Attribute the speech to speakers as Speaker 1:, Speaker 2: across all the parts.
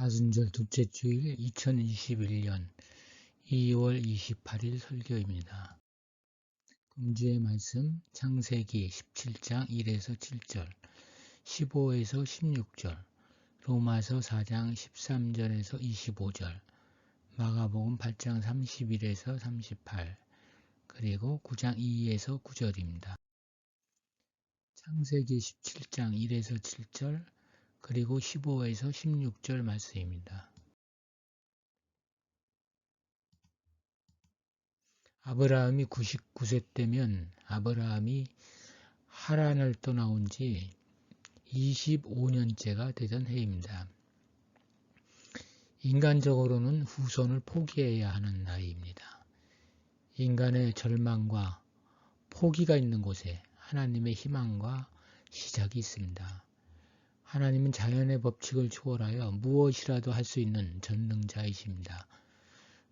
Speaker 1: 사순절 둘째 주일 2021년 2월 28일 설교입니다. 금주의 말씀 창세기 17장 1에서 7절, 15에서 16절, 로마서 4장 13절에서 25절, 마가복음 8장 31에서 38, 그리고 9장 2에서 9절입니다. 창세기 17장 1에서 7절, 그리고 15에서 16절 말씀입니다. 아브라함이 99세 때면 아브라함이 하란을 떠나온 지 25년째가 되던 해입니다. 인간적으로는 후손을 포기해야 하는 나이입니다. 인간의 절망과 포기가 있는 곳에 하나님의 희망과 시작이 있습니다. 하나님은 자연의 법칙을 초월하여 무엇이라도 할 수 있는 전능자이십니다.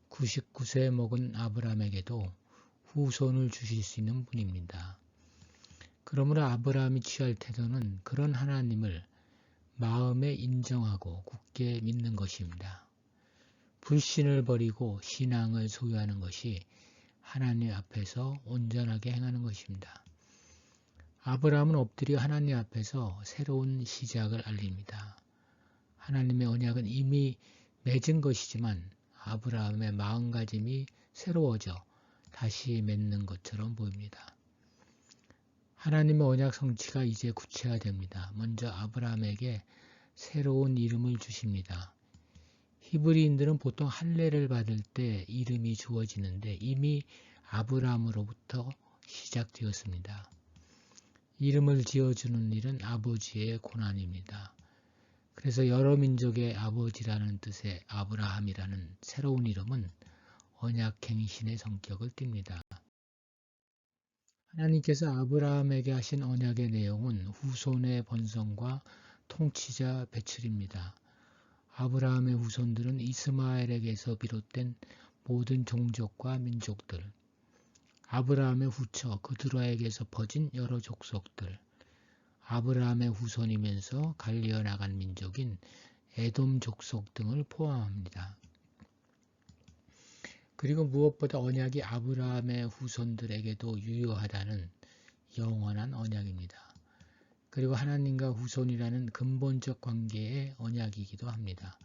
Speaker 1: 99세 먹은 아브라함에게도 후손을 주실 수 있는 분입니다. 그러므로 아브라함이 취할 태도는 그런 하나님을 마음에 인정하고 굳게 믿는 것입니다. 불신을 버리고 신앙을 소유하는 것이 하나님 앞에서 온전하게 행하는 것입니다. 아브라함은 엎드려 하나님 앞에서 새로운 시작을 알립니다. 하나님의 언약은 이미 맺은 것이지만 아브라함의 마음가짐이 새로워져 다시 맺는 것처럼 보입니다. 하나님의 언약 성취가 이제 구체화됩니다. 먼저 아브라함에게 새로운 이름을 주십니다. 히브리인들은 보통 할례를 받을 때 이름이 주어지는데 이미 아브라함으로부터 시작되었습니다. 이름을 지어주는 일은 아버지의 고난입니다. 그래서 여러 민족의 아버지라는 뜻의 아브라함이라는 새로운 이름은 언약갱신의 성격을 띱니다. 하나님께서 아브라함에게 하신 언약의 내용은 후손의 번성과 통치자 배출입니다. 아브라함의 후손들은 이스마엘에게서 비롯된 모든 종족과 민족들, 아브라함의 후처 그드라에게서 퍼진 여러 족속들, 아브라함의 후손이면서 갈리어 나간 민족인 에돔 족속 등을 포함합니다. 그리고 무엇보다 언약이 아브라함의 후손들에게도 유효하다는 영원한 언약입니다. 그리고 하나님과 후손이라는 근본적 관계의 언약이기도 합니다.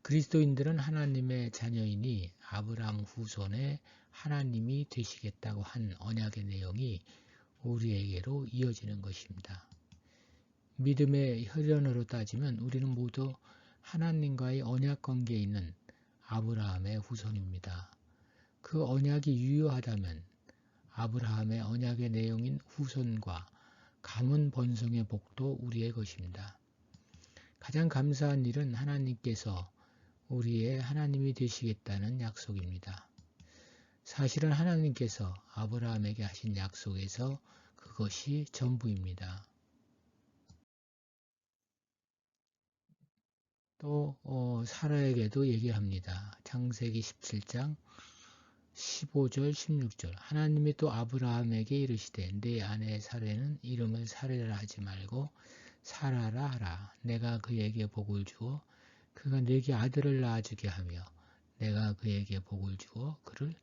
Speaker 1: 그리스도인들은 하나님의 자녀이니 아브라함 후손의 하나님이 되시겠다고 한 언약의 내용이 우리에게로 이어지는 것입니다. 믿음의 혈연으로 따지면 우리는 모두 하나님과의 언약 관계에 있는 아브라함의 후손입니다. 그 언약이 유효하다면 아브라함의 언약의 내용인 후손과 가문 번성의 복도 우리의 것입니다. 가장 감사한 일은 하나님께서 우리의 하나님이 되시겠다는 약속입니다. 사실은 하나님께서 아브라함에게 하신 약속에서 그것이 전부입니다. 또 사라에게도 얘기합니다. 창세기 17장 15절 16절 하나님이 또 아브라함에게 이르시되 내 아내 사라는 이름을 사레라 하지 말고 사라라 하라. 내가 그에게 복을 주어 그가 내게 아들을 낳아주게 하며 내가 그에게 복을 주어 그를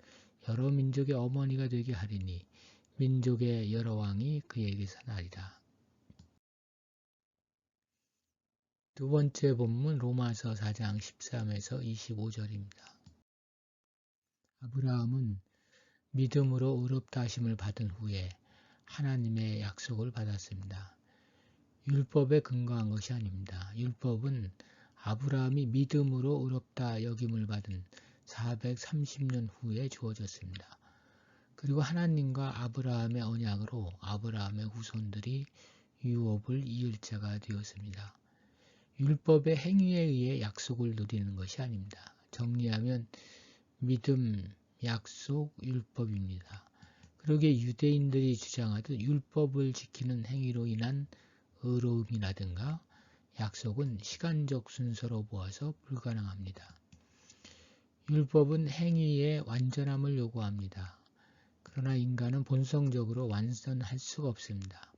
Speaker 1: 여러 민족의 어머니가 되게 하리니 민족의 여러 왕이 그에게서 나리라. 두 번째 본문 로마서 4장 13에서 25절입니다. 아브라함은 믿음으로 의롭다 하심을 받은 후에 하나님의 약속을 받았습니다. 율법에 근거한 것이 아닙니다. 율법은 아브라함이 믿음으로 의롭다 여김을 받은 430년 후에 주어졌습니다. 그리고 하나님과 아브라함의 언약으로 아브라함의 후손들이 유업을 이을 자가 되었습니다. 율법의 행위에 의해 약속을 누리는 것이 아닙니다. 정리하면 믿음, 약속, 율법입니다. 그러기에 유대인들이 주장하듯 율법을 지키는 행위로 인한 의로움이라든가 약속은 시간적 순서로 보아서 불가능합니다. 율법은 행위의 완전함을 요구합니다. 그러나 인간은 본성적으로 완전할 수가 없습니다.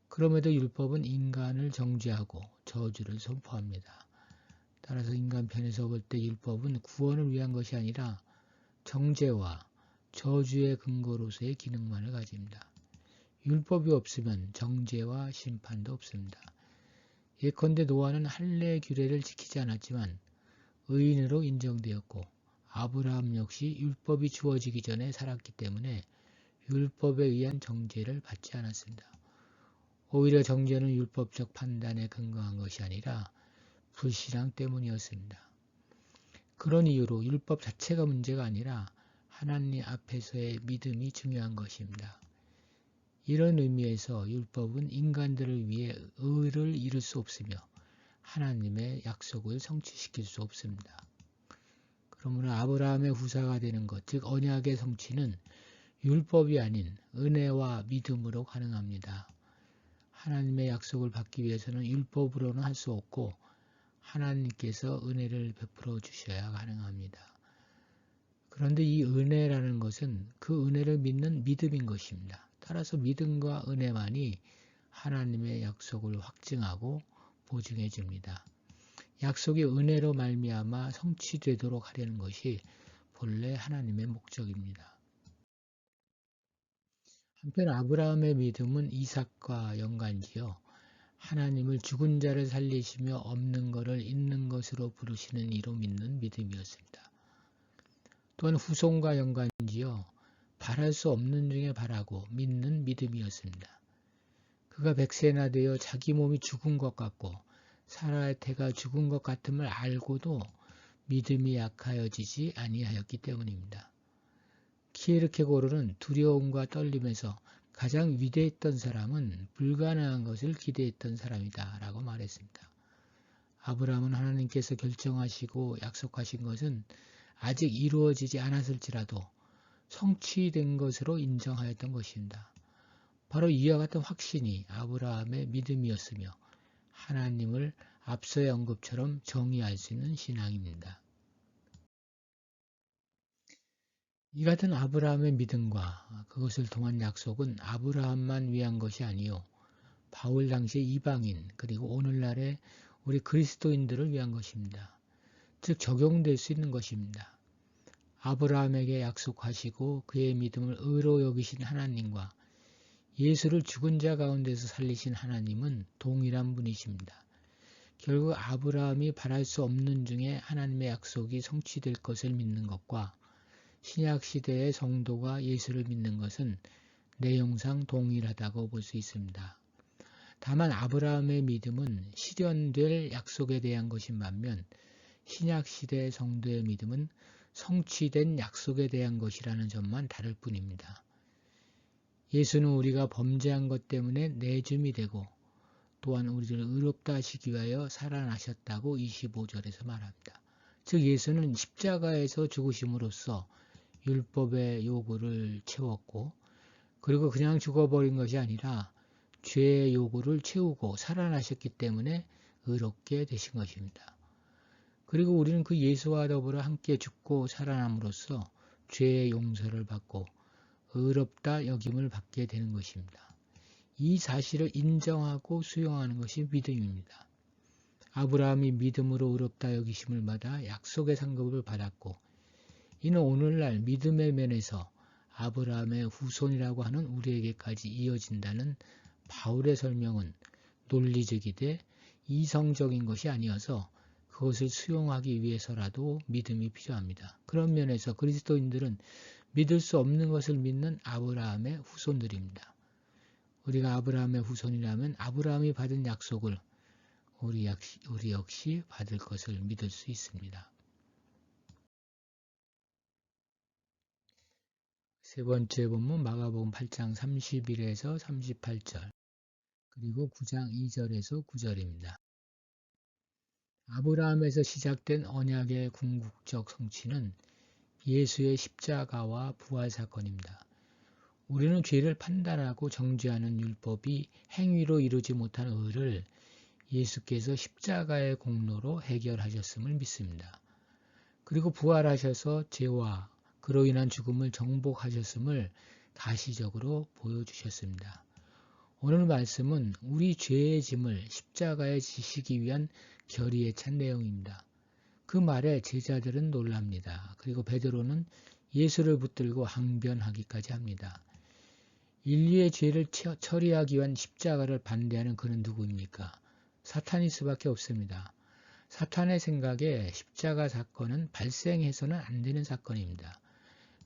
Speaker 1: 그럼에도 율법은 인간을 정죄하고 저주를 선포합니다. 따라서 인간 편에서 볼 때 율법은 구원을 위한 것이 아니라 정죄와 저주의 근거로서의 기능만을 가집니다. 율법이 없으면 정죄와 심판도 없습니다. 예컨대 노아는 할례 규례를 지키지 않았지만 의인으로 인정되었고 아브라함 역시 율법이 주어지기 전에 살았기 때문에 율법에 의한 정죄를 받지 않았습니다. 오히려 정죄는 율법적 판단에 근거한 것이 아니라 불신앙 때문이었습니다. 그런 이유로 율법 자체가 문제가 아니라 하나님 앞에서의 믿음이 중요한 것입니다. 이런 의미에서 율법은 인간들을 위해 의를 이룰 수 없으며 하나님의 약속을 성취시킬 수 없습니다. 그러므로 아브라함의 후사가 되는 것, 즉 언약의 성취는 율법이 아닌 은혜와 믿음으로 가능합니다. 하나님의 약속을 받기 위해서는 율법으로는 할 수 없고 하나님께서 은혜를 베풀어 주셔야 가능합니다. 그런데 이 은혜라는 것은 그 은혜를 믿는 믿음인 것입니다. 따라서 믿음과 은혜만이 하나님의 약속을 확증하고 보증해 줍니다. 약속이 은혜로 말미암아 성취되도록 하려는 것이 본래 하나님의 목적입니다. 한편 아브라함의 믿음은 이삭과 연관지어 하나님을 죽은 자를 살리시며 없는 것을 있는 것으로 부르시는 이로 믿는 믿음이었습니다. 또한 후손과 연관지어 바랄 수 없는 중에 바라고 믿는 믿음이었습니다. 그가 100세나 되어 자기 몸이 죽은 것 같고 사라의 태가 죽은 것 같음을 알고도 믿음이 약하여지지 아니하였기 때문입니다. 키에르케고르는 두려움과 떨림에서 가장 위대했던 사람은 불가능한 것을 기대했던 사람이다 라고 말했습니다. 아브라함은 하나님께서 결정하시고 약속하신 것은 아직 이루어지지 않았을지라도 성취된 것으로 인정하였던 것입니다. 바로 이와 같은 확신이 아브라함의 믿음이었으며 하나님을 앞서의 언급처럼 정의할 수 있는 신앙입니다. 이 같은 아브라함의 믿음과 그것을 통한 약속은 아브라함만 위한 것이 아니요 바울 당시의 이방인 그리고 오늘날의 우리 그리스도인들을 위한 것입니다. 즉 적용될 수 있는 것입니다. 아브라함에게 약속하시고 그의 믿음을 의로 여기신 하나님과 예수를 죽은 자 가운데서 살리신 하나님은 동일한 분이십니다. 결국 아브라함이 바랄 수 없는 중에 하나님의 약속이 성취될 것을 믿는 것과 신약시대의 성도가 예수를 믿는 것은 내용상 동일하다고 볼 수 있습니다. 다만 아브라함의 믿음은 실현될 약속에 대한 것인 반면 신약시대의 성도의 믿음은 성취된 약속에 대한 것이라는 점만 다를 뿐입니다. 예수는 우리가 범죄한 것 때문에 내줌이 되고 또한 우리를 의롭다 하시기 위하여 살아나셨다고 25절에서 말합니다. 즉 예수는 십자가에서 죽으심으로써 율법의 요구를 채웠고 그리고 그냥 죽어버린 것이 아니라 죄의 요구를 채우고 살아나셨기 때문에 의롭게 되신 것입니다. 그리고 우리는 그 예수와 더불어 함께 죽고 살아남으로써 죄의 용서를 받고 의롭다 여김을 받게 되는 것입니다. 이 사실을 인정하고 수용하는 것이 믿음입니다. 아브라함이 믿음으로 의롭다 여기심을 받아 약속의 상급을 받았고 이는 오늘날 믿음의 면에서 아브라함의 후손이라고 하는 우리에게까지 이어진다는 바울의 설명은 논리적이되 이성적인 것이 아니어서 그것을 수용하기 위해서라도 믿음이 필요합니다. 그런 면에서 그리스도인들은 믿을 수 없는 것을 믿는 아브라함의 후손들입니다. 우리가 아브라함의 후손이라면 아브라함이 받은 약속을 우리 역시 받을 것을 믿을 수 있습니다. 세 번째 본문 마가복음 8장 31에서 38절 그리고 9장 2절에서 9절입니다. 아브라함에서 시작된 언약의 궁극적 성취는 예수의 십자가와 부활 사건입니다. 우리는 죄를 판단하고 정죄하는 율법이 행위로 이루지 못한 의를 예수께서 십자가의 공로로 해결하셨음을 믿습니다. 그리고 부활하셔서 죄와 그로 인한 죽음을 정복하셨음을 가시적으로 보여주셨습니다. 오늘 말씀은 우리 죄의 짐을 십자가에 지시기 위한 결의에 찬 내용입니다. 그 말에 제자들은 놀랍니다. 그리고 베드로는 예수를 붙들고 항변하기까지 합니다. 인류의 죄를 처리하기 위한 십자가를 반대하는 그는 누구입니까? 사탄일 수밖에 없습니다. 사탄의 생각에 십자가 사건은 발생해서는 안 되는 사건입니다.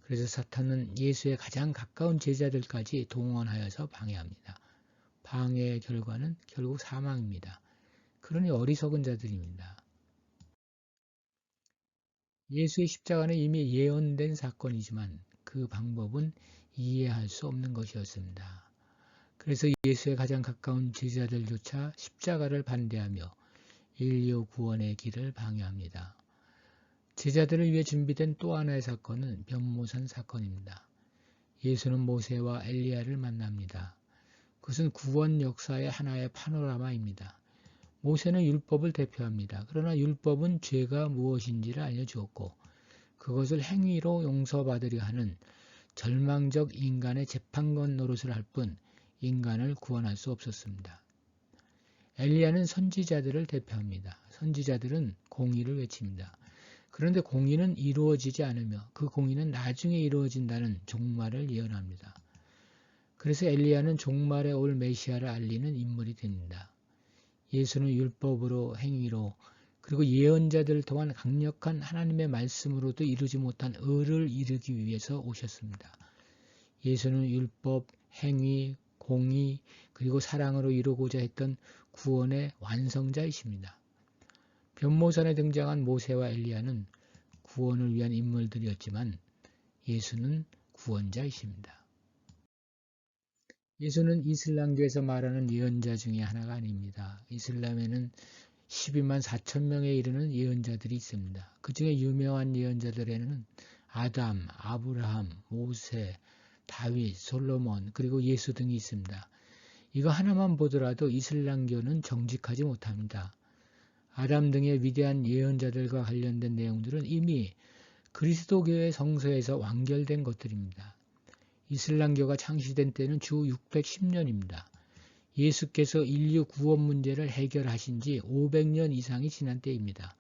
Speaker 1: 그래서 사탄은 예수의 가장 가까운 제자들까지 동원하여서 방해합니다. 방해의 결과는 결국 사망입니다. 그러니 어리석은 자들입니다. 예수의 십자가는 이미 예언된 사건이지만 그 방법은 이해할 수 없는 것이었습니다. 그래서 예수의 가장 가까운 제자들조차 십자가를 반대하며 인류 구원의 길을 방해합니다. 제자들을 위해 준비된 또 하나의 사건은 변모산 사건입니다. 예수는 모세와 엘리야를 만납니다. 그것은 구원 역사의 하나의 파노라마입니다. 모세는 율법을 대표합니다. 그러나 율법은 죄가 무엇인지를 알려주었고 그것을 행위로 용서받으려 하는 절망적 인간의 재판관 노릇을 할 뿐 인간을 구원할 수 없었습니다. 엘리야는 선지자들을 대표합니다. 선지자들은 공의를 외칩니다. 그런데 공의는 이루어지지 않으며 그 공의는 나중에 이루어진다는 종말을 예언합니다. 그래서 엘리야는 종말에 올 메시아를 알리는 인물이 됩니다. 예수는 율법으로 행위로 그리고 예언자들을 통한 강력한 하나님의 말씀으로도 이루지 못한 의를 이루기 위해서 오셨습니다. 예수는 율법, 행위, 공의 그리고 사랑으로 이루고자 했던 구원의 완성자이십니다. 변모산에 등장한 모세와 엘리야는 구원을 위한 인물들이었지만 예수는 구원자이십니다. 예수는 이슬람교에서 말하는 예언자 중에 하나가 아닙니다. 이슬람에는 12만 4천 명에 이르는 예언자들이 있습니다. 그 중에 유명한 예언자들에는 아담, 아브라함, 모세, 다윗, 솔로몬 그리고 예수 등이 있습니다. 이거 하나만 보더라도 이슬람교는 정직하지 못합니다. 아담 등의 위대한 예언자들과 관련된 내용들은 이미 그리스도교의 성서에서 완결된 것들입니다. 이슬람교가 창시된 때는 주 610년입니다. 예수께서 인류 구원 문제를 해결하신 지 500년 이상이 지난 때입니다.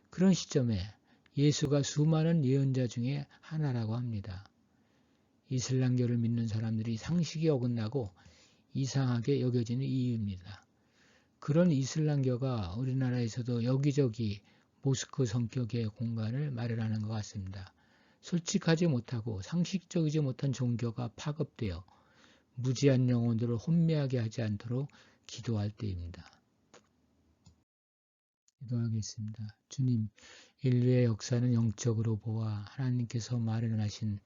Speaker 1: 그런 시점에 예수가 수많은 예언자 중에 하나라고 합니다. 이슬람교를 믿는 사람들이 상식이 어긋나고 이상하게 여겨지는 이유입니다. 그런 이슬람교가 우리나라에서도 여기저기 모스크 성격의 공간을 마련하는 것 같습니다. 솔직하지 못하고 상식적이지 못한 종교가 파급되어 무지한 영혼들을 혼미하게 하지 않도록 기도할 때입니다. 기도하겠습니다. 주님, 인류의 역사는 영적으로 보아 하나님께서 마련하신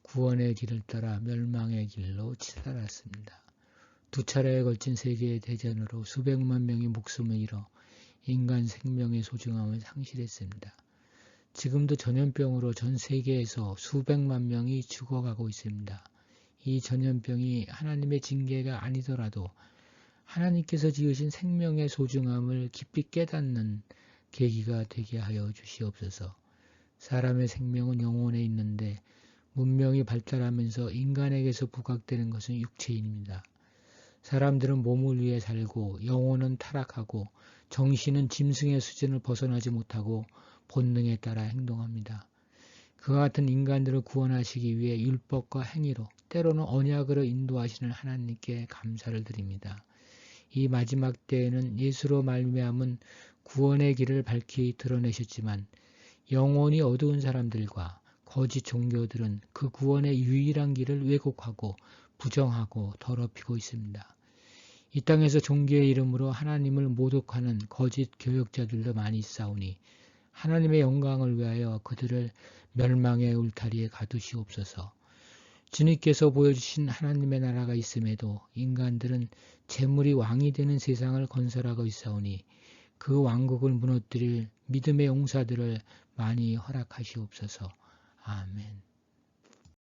Speaker 1: 구원의 길을 따라 멸망의 길로 치달았습니다. 두 차례에 걸친 세계의 대전으로 수백만 명이 목숨을 잃어 인간 생명의 소중함을 상실했습니다. 지금도 전염병으로 전 세계에서 수백만 명이 죽어가고 있습니다. 이 전염병이 하나님의 징계가 아니더라도 하나님께서 지으신 생명의 소중함을 깊이 깨닫는 계기가 되게 하여 주시옵소서. 사람의 생명은 영혼에 있는데 문명이 발달하면서 인간에게서 부각되는 것은 육체인입니다. 사람들은 몸을 위해 살고 영혼은 타락하고 정신은 짐승의 수준을 벗어나지 못하고 본능에 따라 행동합니다. 그와 같은 인간들을 구원하시기 위해 율법과 행위로 때로는 언약으로 인도하시는 하나님께 감사를 드립니다. 이 마지막 때에는 예수로 말미암은 구원의 길을 밝히 드러내셨지만 영혼이 어두운 사람들과 거짓 종교들은 그 구원의 유일한 길을 왜곡하고 부정하고 더럽히고 있습니다. 이 땅에서 종교의 이름으로 하나님을 모독하는 거짓 교역자들도 많이 있사오니 하나님의 영광을 위하여 그들을 멸망의 울타리에 가두시옵소서. 주님께서 보여주신 하나님의 나라가 있음에도 인간들은 재물이 왕이 되는 세상을 건설하고 있사오니 그 왕국을 무너뜨릴 믿음의 용사들을 많이 허락하시옵소서. 아멘.